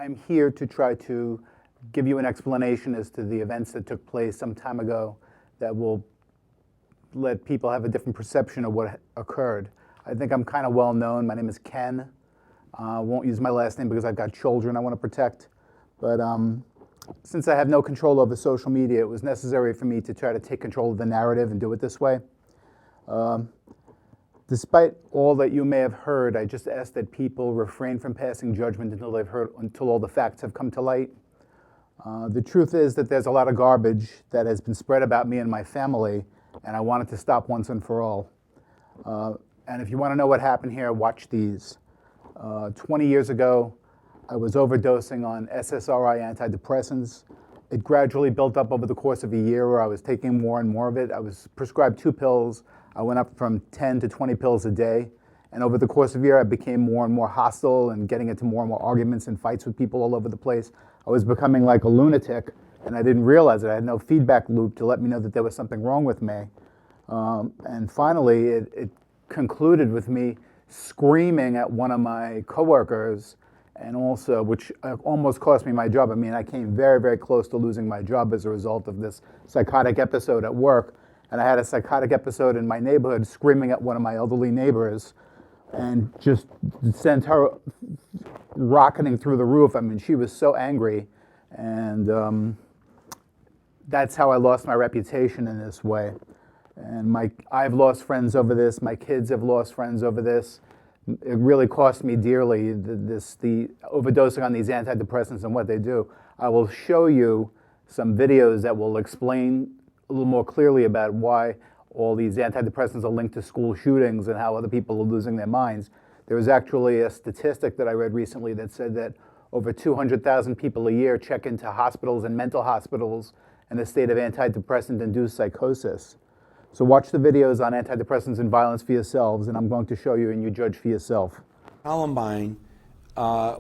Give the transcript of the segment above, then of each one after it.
I'm here to try to give you an explanation as to the events that took place some time ago that will let people have a different perception of what occurred. I think I'm kind of well known. My name is Ken. Won't use my last name because I've got children I want to protect. But since I have no control over social media, it was necessary for me to try to take control of the narrative and do it this way. Despite all that you may have heard, I just ask that people refrain from passing judgment until all the facts have come to light. The truth is that there's a lot of garbage that has been spread about me and my family, and I wanted to stop once and for all. And if you want to know what happened here, watch these. 20 years ago, I was overdosing on SSRI antidepressants. It gradually built up over the course of a year where I was taking more and more of it. I was prescribed 2 pills. I went up from 10 to 20 pills a day. And over the course of a year, I became more and more hostile and getting into more and more arguments and fights with people all over the place. I was becoming like a lunatic, and I didn't realize it. I had no feedback loop to let me know that there was something wrong with me. And finally, it concluded with me screaming at one of my coworkers, and also, which almost cost me my job. I mean, I came very, very close to losing my job as a result of this psychotic episode at work. And I had a psychotic episode in my neighborhood screaming at one of my elderly neighbors and just sent her rocketing through the roof. I mean, she was so angry. And that's how I lost my reputation in this way. And I've lost friends over this. My kids have lost friends over this. It really cost me dearly, the overdosing on these antidepressants and what they do. I will show you some videos that will explain a little more clearly about why all these antidepressants are linked to school shootings and how other people are losing their minds. There was actually a statistic that I read recently that said that over 200,000 people a year check into hospitals and mental hospitals in a state of antidepressant-induced psychosis. So watch the videos on antidepressants and violence for yourselves, and I'm going to show you and you judge for yourself. Columbine,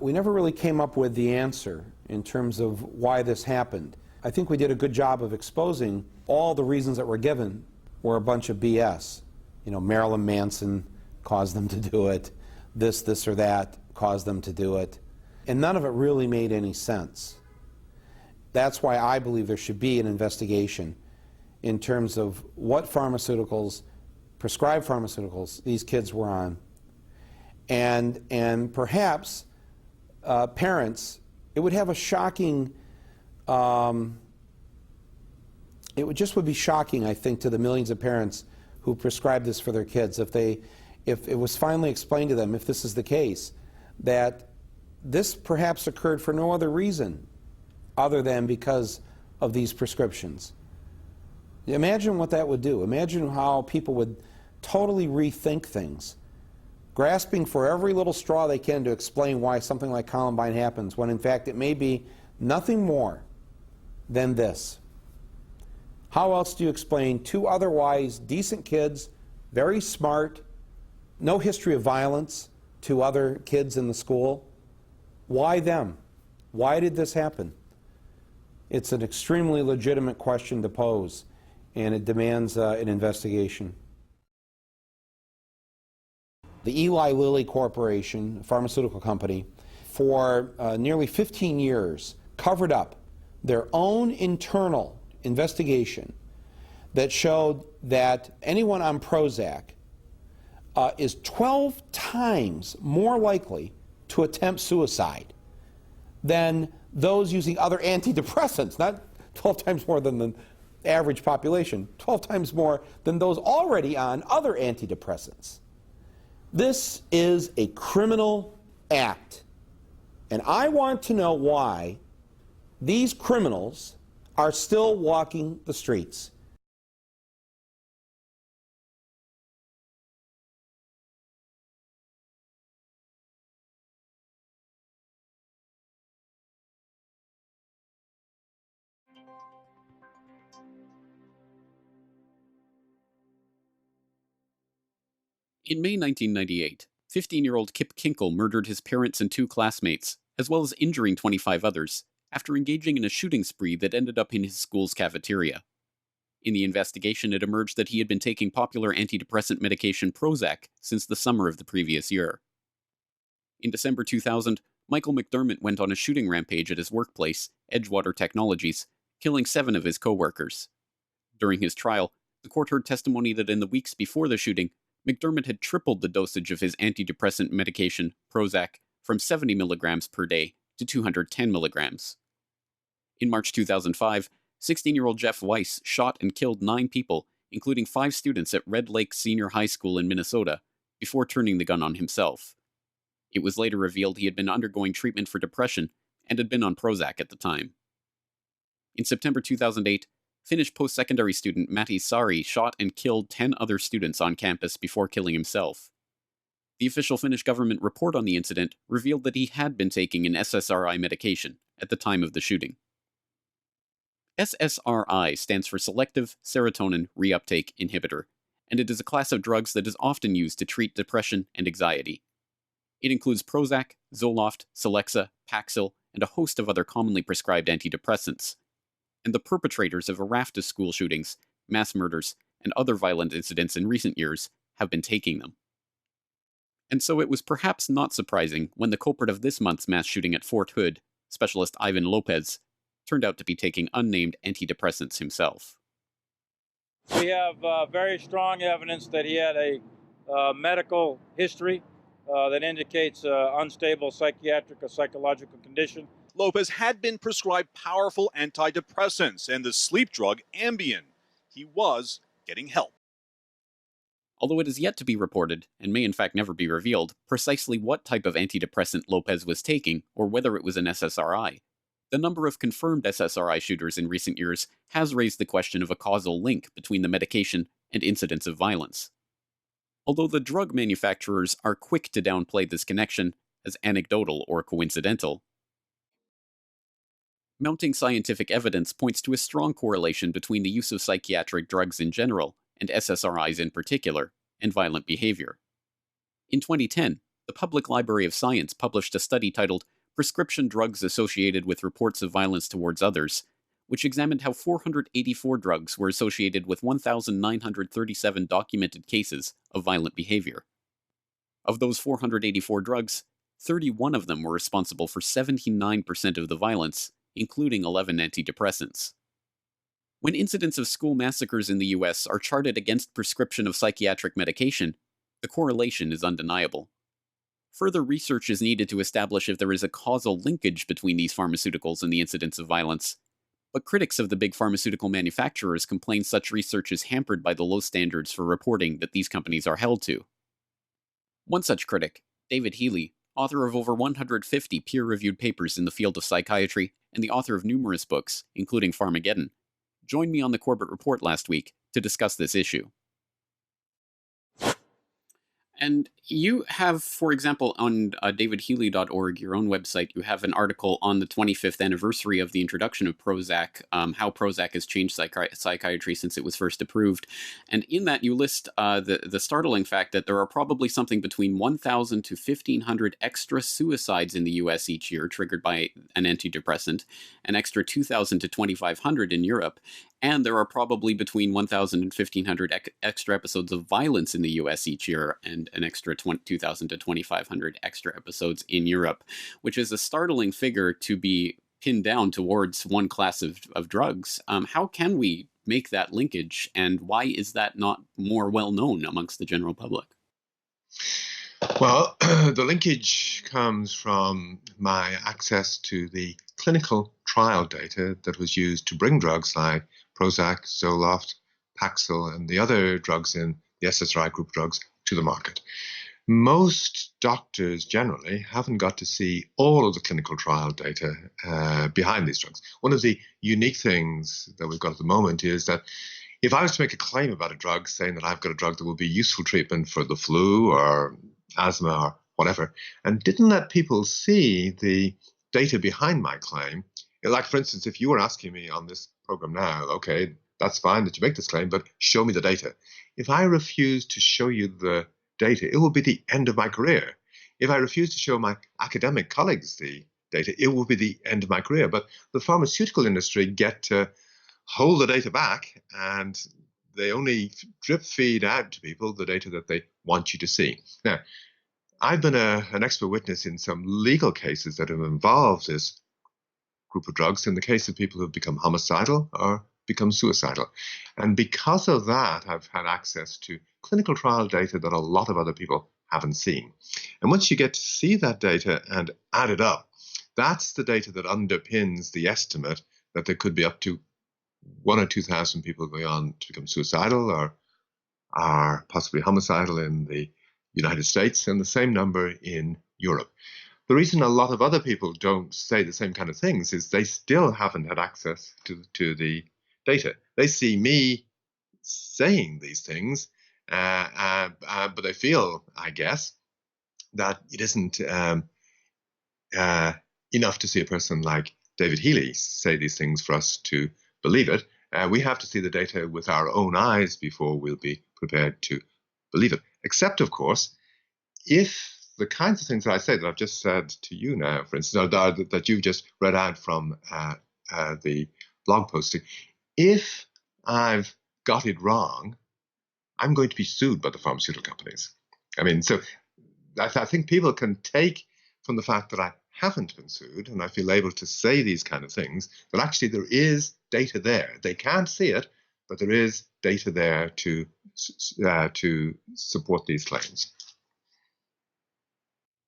we never really came up with the answer in terms of why this happened. I think we did a good job of exposing all the reasons that were given were a bunch of BS. You know, Marilyn Manson caused them to do it, this or that caused them to do it, and none of it really made any sense. That's why I believe there should be an investigation in terms of what pharmaceuticals, prescribed pharmaceuticals, these kids were on. And perhaps parents, it would have a shocking, it would be shocking, I think, to the millions of parents who prescribe this for their kids if it was finally explained to them, if this is the case, that this perhaps occurred for no other reason other than because of these prescriptions. Imagine what that would do. Imagine how people would totally rethink things, grasping for every little straw they can to explain why something like Columbine happens, when in fact it may be nothing more than this. How else do you explain 2 otherwise decent kids, very smart, no history of violence to other kids in the school? Why them? Why did this happen? It's an extremely legitimate question to pose, and it demands an investigation. The Eli Lilly Corporation, a pharmaceutical company, for nearly 15 years covered up their own internal investigation that showed that anyone on Prozac is 12 times more likely to attempt suicide than those using other antidepressants, not 12 times more than the average population, 12 times more than those already on other antidepressants. This is a criminal act, and I want to know why these criminals are still walking the streets. In May 1998, 15-year-old Kip Kinkle murdered his parents and 2 classmates, as well as injuring 25 others, after engaging in a shooting spree that ended up in his school's cafeteria. In the investigation, it emerged that he had been taking popular antidepressant medication Prozac since the summer of the previous year. In December 2000, Michael McDermott went on a shooting rampage at his workplace, Edgewater Technologies, killing 7 of his co-workers. During his trial, the court heard testimony that in the weeks before the shooting, McDermott had tripled the dosage of his antidepressant medication, Prozac, from 70 milligrams per day to 210 milligrams. In March 2005, 16-year-old Jeff Weiss shot and killed 9 people, including 5 students at Red Lake Senior High School in Minnesota, before turning the gun on himself. It was later revealed he had been undergoing treatment for depression and had been on Prozac at the time. In September 2008, Finnish post-secondary student Matti Saari shot and killed 10 other students on campus before killing himself. The official Finnish government report on the incident revealed that he had been taking an SSRI medication at the time of the shooting. SSRI stands for Selective Serotonin Reuptake Inhibitor, and it is a class of drugs that is often used to treat depression and anxiety. It includes Prozac, Zoloft, Celexa, Paxil, and a host of other commonly prescribed antidepressants. And the perpetrators of a raft of school shootings, mass murders, and other violent incidents in recent years have been taking them. And so it was perhaps not surprising when the culprit of this month's mass shooting at Fort Hood, specialist Ivan Lopez, turned out to be taking unnamed antidepressants himself. We have very strong evidence that he had a medical history that indicates unstable psychiatric or psychological condition. Lopez had been prescribed powerful antidepressants and the sleep drug Ambien. He was getting help. Although it is yet to be reported, and may in fact never be revealed, precisely what type of antidepressant Lopez was taking, or whether it was an SSRI, the number of confirmed SSRI shooters in recent years has raised the question of a causal link between the medication and incidents of violence. Although the drug manufacturers are quick to downplay this connection as anecdotal or coincidental, mounting scientific evidence points to a strong correlation between the use of psychiatric drugs in general, and SSRIs in particular, and violent behavior. In 2010, the Public Library of Science published a study titled Prescription Drugs Associated with Reports of Violence Towards Others, which examined how 484 drugs were associated with 1,937 documented cases of violent behavior. Of those 484 drugs, 31 of them were responsible for 79% of the violence, including 11 antidepressants. When incidents of school massacres in the US are charted against prescription of psychiatric medication, the correlation is undeniable. Further research is needed to establish if there is a causal linkage between these pharmaceuticals and the incidence of violence, but critics of the big pharmaceutical manufacturers complain such research is hampered by the low standards for reporting that these companies are held to. One such critic, David Healy, author of over 150 peer-reviewed papers in the field of psychiatry and the author of numerous books, including Pharmageddon, joined me on the Corbett Report last week to discuss this issue. And you have, for example, on davidhealy.org, your own website, you have an article on the 25th anniversary of the introduction of Prozac, how Prozac has changed psychiatry since it was first approved. And in that, you list the startling fact that there are probably something between 1,000 to 1,500 extra suicides in the U.S. each year triggered by an antidepressant, an extra 2,000 to 2,500 in Europe, and there are probably between 1,000 and 1,500 extra episodes of violence in the US each year, and an extra 2,000 to 2,500 extra episodes in Europe, which is a startling figure to be pinned down towards one class of drugs. How can we make that linkage, and why is that not more well known amongst the general public? Well, the linkage comes from my access to the clinical trial data that was used to bring drugs like Prozac, Zoloft, Paxil, and the other drugs in the SSRI group drugs to the market. Most doctors generally haven't got to see all of the clinical trial data behind these drugs. One of the unique things that we've got at the moment is that if I was to make a claim about a drug, saying that I've got a drug that will be useful treatment for the flu or asthma or whatever, and didn't let people see the data behind my claim, like, for instance, if you were asking me on this program now, okay, that's fine that you make this claim, but show me the data. If I refuse to show you the data, it will be the end of my career. If I refuse to show my academic colleagues the data, it will be the end of my career. But the pharmaceutical industry get to hold the data back, and they only drip feed out to people the data that they want you to see. Now, I've been an expert witness in some legal cases that have involved this group of drugs in the case of people who've become homicidal or become suicidal. And because of that, I've had access to clinical trial data that a lot of other people haven't seen. And once you get to see that data and add it up, that's the data that underpins the estimate that there could be up to 1,000 or 2,000 people going on to become suicidal or are possibly homicidal in the United States, and the same number in Europe. The reason a lot of other people don't say the same kind of things is they still haven't had access to the data. They see me saying these things, but they feel, I guess, that it isn't enough to see a person like David Healy say these things for us to believe it. We have to see the data with our own eyes before we'll be prepared to believe it. Except, of course, if the kinds of things that I say that I've just said to you now, for instance, or that you've just read out from the blog posting, if I've got it wrong, I'm going to be sued by the pharmaceutical companies. I mean, so I think people can take from the fact that I haven't been sued and I feel able to say these kind of things, that actually there is data there. They can't see it, but there is data there to support these claims.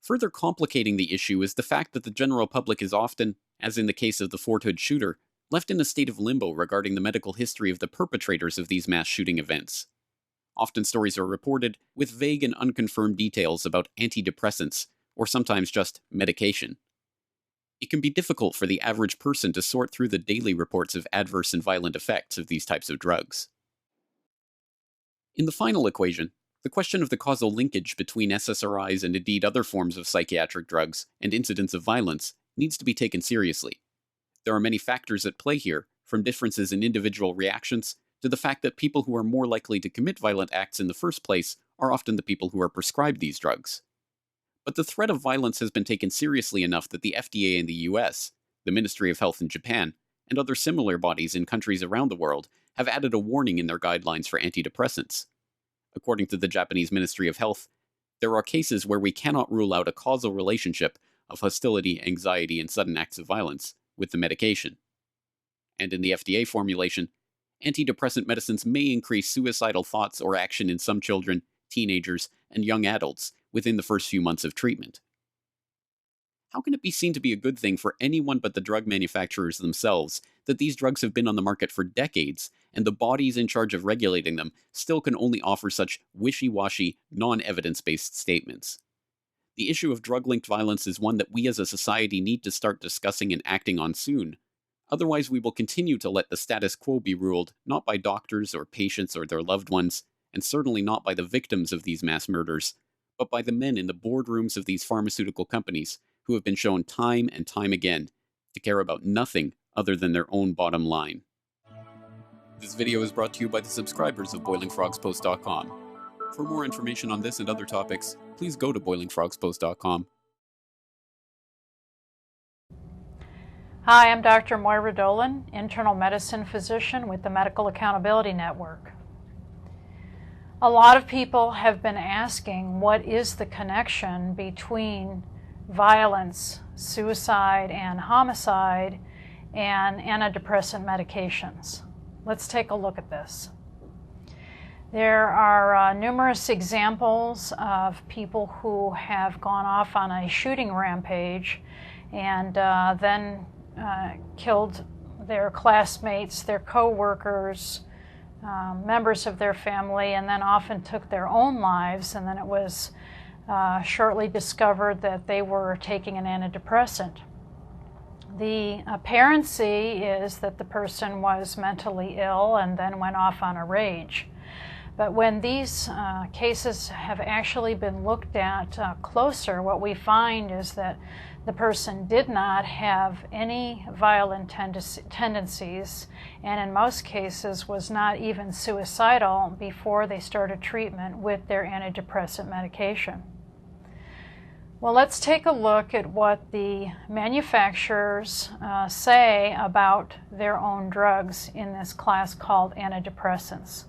Further complicating the issue is the fact that the general public is often, as in the case of the Fort Hood shooter, left in a state of limbo regarding the medical history of the perpetrators of these mass shooting events. Often stories are reported with vague and unconfirmed details about antidepressants, or sometimes just medication. It can be difficult for the average person to sort through the daily reports of adverse and violent effects of these types of drugs. In the final equation, the question of the causal linkage between SSRIs and indeed other forms of psychiatric drugs and incidents of violence needs to be taken seriously. There are many factors at play here, from differences in individual reactions to the fact that people who are more likely to commit violent acts in the first place are often the people who are prescribed these drugs. But the threat of violence has been taken seriously enough that the FDA in the US, the Ministry of Health in Japan, and other similar bodies in countries around the world have added a warning in their guidelines for antidepressants. According to the Japanese Ministry of Health, there are cases where we cannot rule out a causal relationship of hostility, anxiety, and sudden acts of violence with the medication. And in the FDA formulation, antidepressant medicines may increase suicidal thoughts or action in some children, teenagers, and young adults within the first few months of treatment. How can it be seen to be a good thing for anyone but the drug manufacturers themselves that these drugs have been on the market for decades, and the bodies in charge of regulating them still can only offer such wishy-washy, non-evidence-based statements? The issue of drug-linked violence is one that we as a society need to start discussing and acting on soon. Otherwise, we will continue to let the status quo be ruled not by doctors or patients or their loved ones, and certainly not by the victims of these mass murders, but by the men in the boardrooms of these pharmaceutical companies who have been shown time and time again to care about nothing other than their own bottom line. This video is brought to you by the subscribers of BoilingFrogsPost.com. For more information on this and other topics, please go to BoilingFrogsPost.com. Hi, I'm Dr. Moira Dolan, internal medicine physician with the Medical Accountability Network. A lot of people have been asking what is the connection between violence, suicide, and homicide and antidepressant medications. Let's take a look at this. There are numerous examples of people who have gone off on a shooting rampage and then killed their classmates, their co-workers, members of their family, and then often took their own lives, and then it was shortly discovered that they were taking an antidepressant. The apparency is that the person was mentally ill and then went off on a rage. But when these cases have actually been looked at closer, what we find is that the person did not have any violent tendencies, and in most cases was not even suicidal before they started treatment with their antidepressant medication. Well, let's take a look at what the manufacturers say about their own drugs in this class called antidepressants.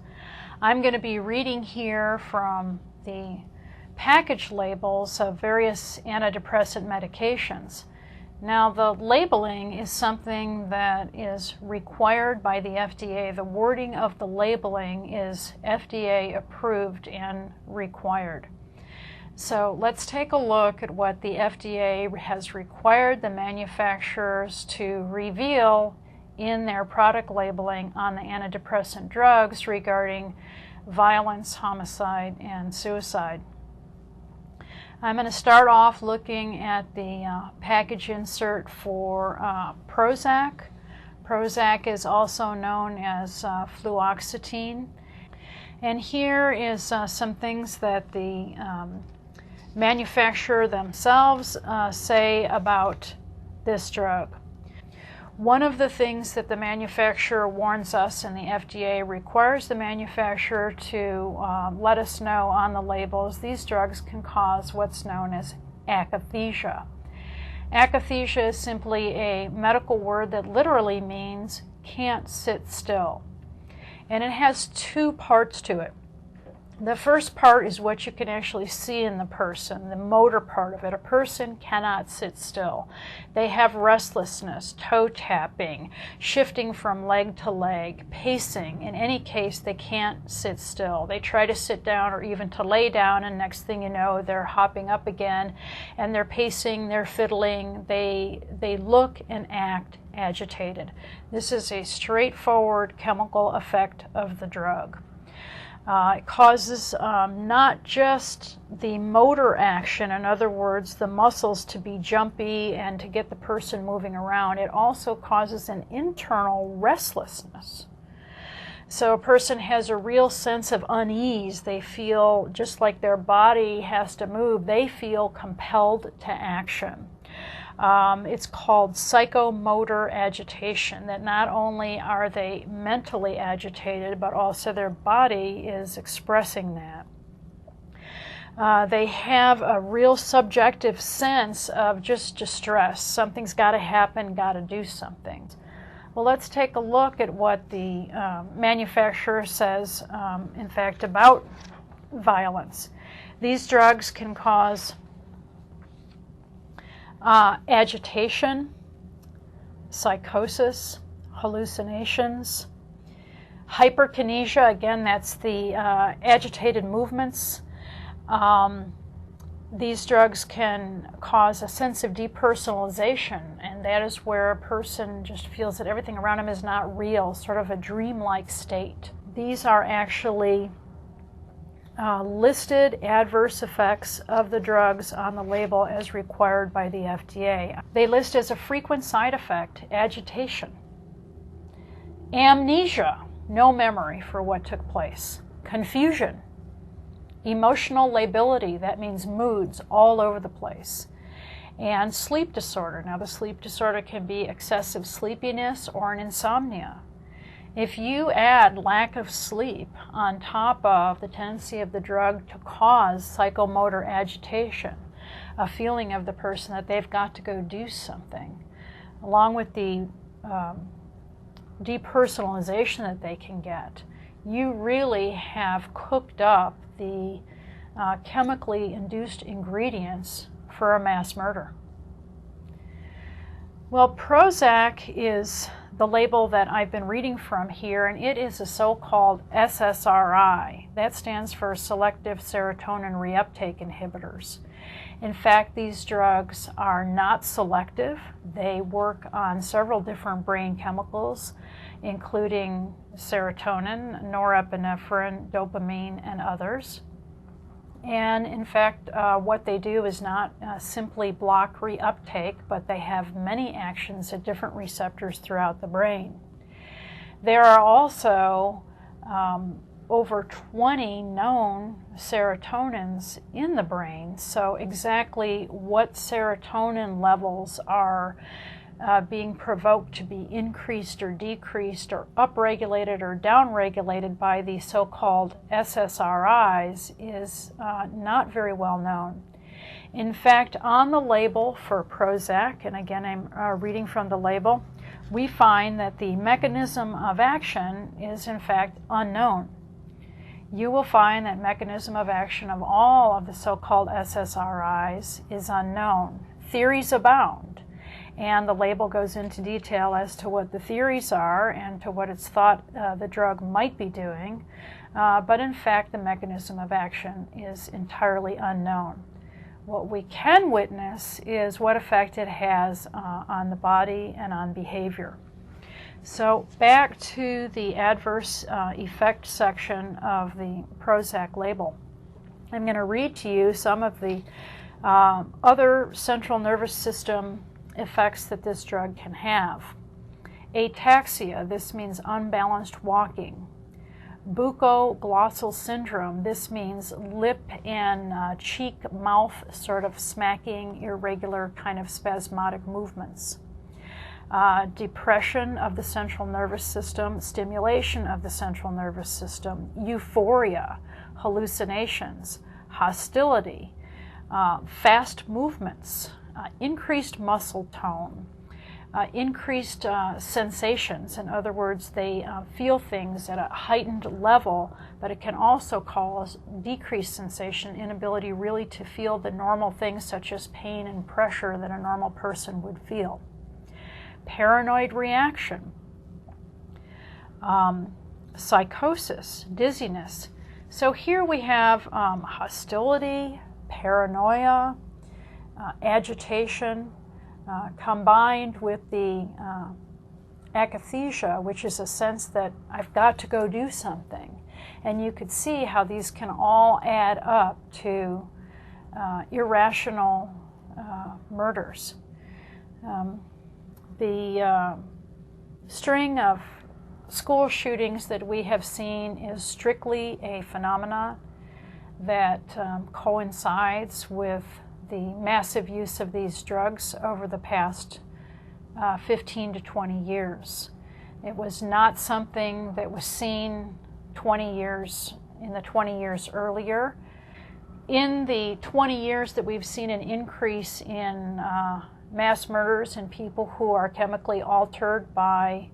I'm going to be reading here from the package labels of various antidepressant medications. Now, the labeling is something that is required by the FDA. The wording of the labeling is FDA approved and required. So let's take a look at what the FDA has required the manufacturers to reveal in their product labeling on the antidepressant drugs regarding violence, homicide, and suicide. I'm going to start off looking at the package insert for Prozac. Prozac is also known as fluoxetine. And here is some things that the manufacturer themselves say about this drug. One of the things that the manufacturer warns us, and the FDA requires the manufacturer to let us know on the labels, these drugs can cause what's known as akathisia. Akathisia is simply a medical word that literally means can't sit still. And it has two parts to it. The first part is what you can actually see in the person, the motor part of it. A person cannot sit still. They have restlessness, toe tapping, shifting from leg to leg, pacing. In any case, they can't sit still. They try to sit down or even to lay down, and next thing you know, they're hopping up again, and they're pacing, they're fiddling, they look and act agitated. This is a straightforward chemical effect of the drug. It causes not just the motor action, in other words, the muscles to be jumpy and to get the person moving around. It also causes an internal restlessness. So a person has a real sense of unease. They feel just like their body has to move. They feel compelled to action. It's called psychomotor agitation, that not only are they mentally agitated, but also their body is expressing that. They have a real subjective sense of just distress. Something's got to happen, got to do something. Well, let's take a look at what the manufacturer says, in fact, about violence. These drugs can cause agitation, psychosis, hallucinations, hyperkinesia, again, that's the agitated movements. These drugs can cause a sense of depersonalization, and that is where a person just feels that everything around him is not real, sort of a dreamlike state. These are actually listed adverse effects of the drugs on the label as required by the FDA. They list as a frequent side effect agitation, amnesia, no memory for what took place, confusion, emotional lability, that means moods all over the place, and sleep disorder. Now, the sleep disorder can be excessive sleepiness or an insomnia. If you add lack of sleep on top of the tendency of the drug to cause psychomotor agitation, a feeling of the person that they've got to go do something, along with the depersonalization that they can get, you really have cooked up the chemically induced ingredients for a mass murder. Well, Prozac is the label that I've been reading from here, and it is a so-called SSRI. That stands for selective serotonin reuptake inhibitors. In fact, these drugs are not selective. They work on several different brain chemicals, including serotonin, norepinephrine, dopamine, and others. And in fact, what they do is not simply block reuptake, but they have many actions at different receptors throughout the brain. There are also over 20 known serotonins in the brain, so exactly what serotonin levels are being provoked to be increased or decreased or upregulated or downregulated by the so-called SSRIs is not very well known. In fact, on the label for Prozac, and again I'm reading from the label, we find that the mechanism of action is in fact unknown. you will find that mechanism of action of all of the so-called SSRIs is unknown. Theories abound, and the label goes into detail as to what the theories are and to what it's thought the drug might be doing, but in fact the mechanism of action is entirely unknown. What we can witness is what effect it has on the body and on behavior. So back to the adverse effect section of the Prozac label. I'm going to read to you some of the other central nervous system effects that this drug can have. Ataxia, this means unbalanced walking. Bucoglossal syndrome, this means lip and cheek, mouth sort of smacking, irregular kind of spasmodic movements. Depression of the central nervous system, stimulation of the central nervous system, euphoria, hallucinations, hostility, fast movements, increased muscle tone, increased sensations. In other words, they feel things at a heightened level, but it can also cause decreased sensation, inability really to feel the normal things such as pain and pressure that a normal person would feel. Paranoid reaction, psychosis, dizziness. So here we have hostility, paranoia, agitation, combined with the akathisia, which is a sense that I've got to go do something. And you could see how these can all add up to irrational murders. The string of school shootings that we have seen is strictly a phenomena that coincides with the massive use of these drugs over the past 15 to 20 years. It was not something that was seen in the 20 years earlier. In the 20 years that we've seen an increase in mass murders in people who are chemically altered by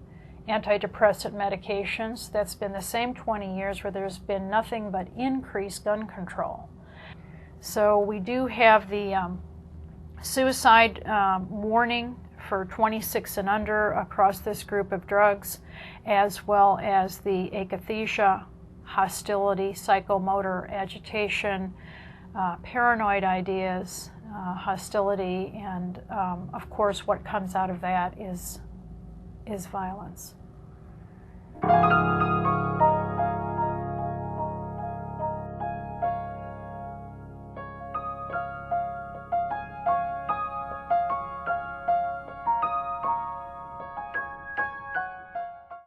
antidepressant medications, that's been the same 20 years where there's been nothing but increased gun control. So we do have the suicide warning for 26 and under across this group of drugs, as well as the akathisia, hostility, psychomotor agitation, paranoid ideas, hostility, and of course what comes out of that is violence.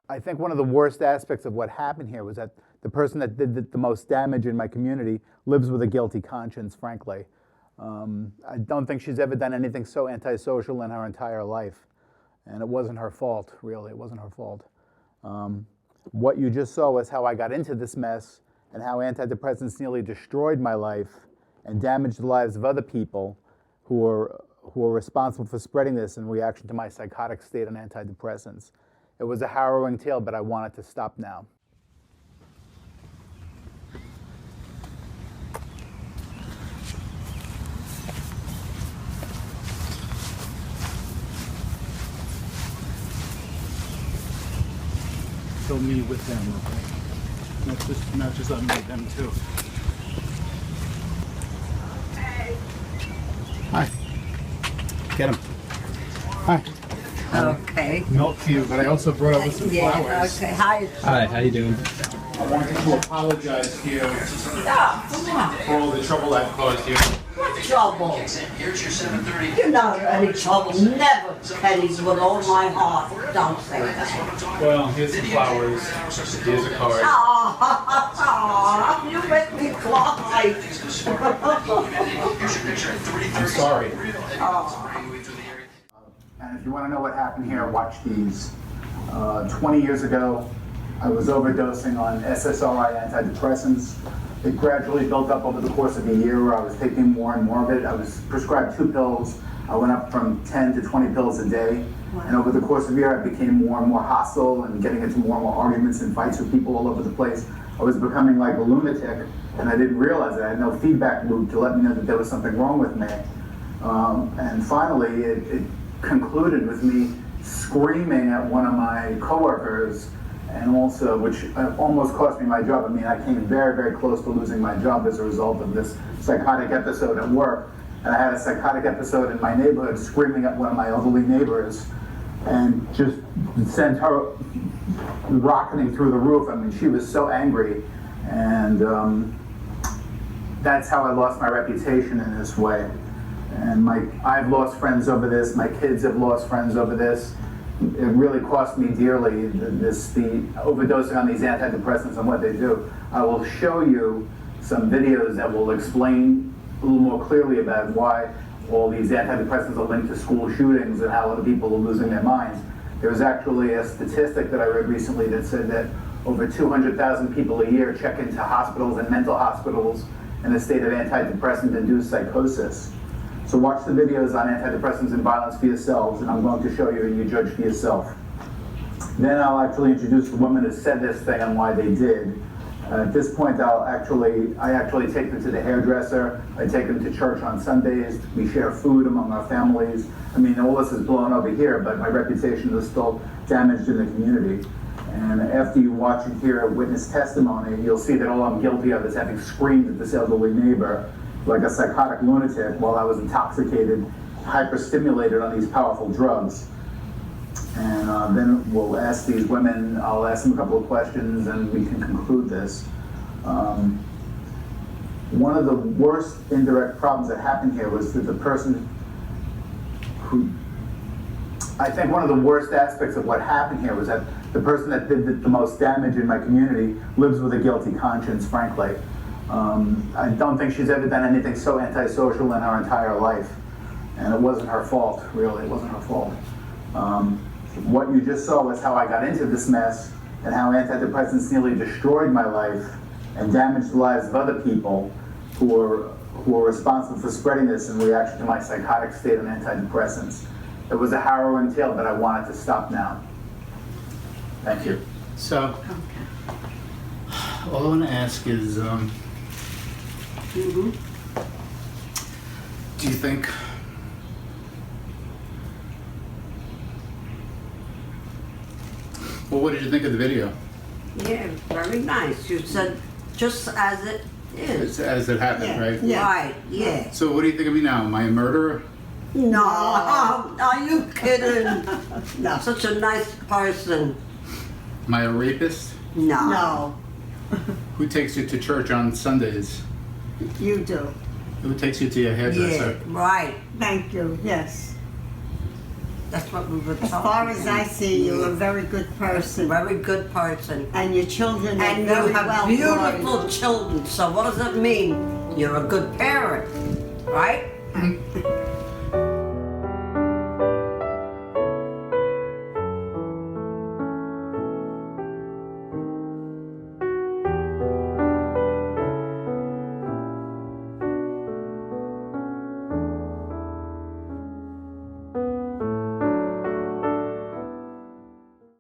I think one of the worst aspects of what happened here was that the person that did the most damage in my community lives with a guilty conscience, frankly. I don't think she's ever done anything so antisocial in her entire life. And it wasn't her fault, really. It wasn't her fault. What you just saw was how I got into this mess and how antidepressants nearly destroyed my life and damaged the lives of other people who were responsible for spreading this in reaction to my psychotic state on antidepressants. It was a harrowing tale, but I want it to stop now. Kill me with them, okay? Not just on me, them too. Hi. Get him. Hi. Okay. Milk for you, but I also brought over some flowers. Okay. Hi. Hi, how you doing? I wanted to apologize to you for all the trouble I've caused you. What trouble? You're not any trouble. Never, Pennies, with all my heart. Don't say that. Well, here's some flowers. Here's a card. You make me cry. I'm sorry. And if you want to know what happened here, watch these. 20 years ago, I was overdosing on SSRI antidepressants. It gradually built up over the course of a year where I was taking more and more of it. I was prescribed 2 pills. I went up from 10 to 20 pills a day. And over the course of a year, I became more and more hostile and getting into more and more arguments and fights with people all over the place. I was becoming like a lunatic, and I didn't realize it. I had no feedback loop to let me know that there was something wrong with me. And finally, it concluded with me screaming at one of my coworkers, and also, which almost cost me my job. I mean, I came very, very close to losing my job as a result of this psychotic episode at work. And I had a psychotic episode in my neighborhood, screaming at one of my elderly neighbors, and just sent her rocketing through the roof. I mean, she was so angry, and that's how I lost my reputation in this way. And I've lost friends over this. My kids have lost friends over this. It really cost me dearly, the overdosing on these antidepressants and what they do. I will show you some videos that will explain a little more clearly about why all these antidepressants are linked to school shootings and how other people are losing their minds. There was actually a statistic that I read recently that said that over 200,000 people a year check into hospitals and mental hospitals in a state of antidepressant-induced psychosis. So watch the videos on antidepressants and violence for yourselves, and I'm going to show you and you judge for yourself. Then I'll actually introduce the women who said this thing and why they did. At this point, I actually take them to the hairdresser. I take them to church on Sundays. We share food among our families. I mean, all this is blown over here, but my reputation is still damaged in the community. And after you watch and hear a witness testimony, you'll see that all I'm guilty of is having screamed at this elderly neighbor like a psychotic lunatic while I was intoxicated, hyperstimulated on these powerful drugs. And then we'll ask these women, I'll ask them a couple of questions and we can conclude this. One of the worst indirect problems that happened here was that the person who, I think one of the worst aspects of what happened here was that the person that did the most damage in my community lives with a guilty conscience, frankly. I don't think she's ever done anything so antisocial in her entire life. And it wasn't her fault, really, it wasn't her fault. What you just saw was how I got into this mess and how antidepressants nearly destroyed my life and damaged the lives of other people who were responsible for spreading this in reaction to my psychotic state on antidepressants. It was a harrowing tale, but I wanted to stop now. Thank you. So, all I want to ask is, do you think well, what did you think of the video? Yeah, very nice. You said just as it is. As it happened, right? Yeah. Right, yeah. So what do you think of me now? Am I a murderer? No, are you kidding? No. Such a nice person. Am I a rapist? No. Who takes you to church on Sundays? You do. Who takes you to your hairdresser? Yeah, right. Thank you, yes. That's what we were talking As far as I see, you're a very good person. Very good person. And your children are And very you have well beautiful born. children, so what does that mean? You're a good parent, right?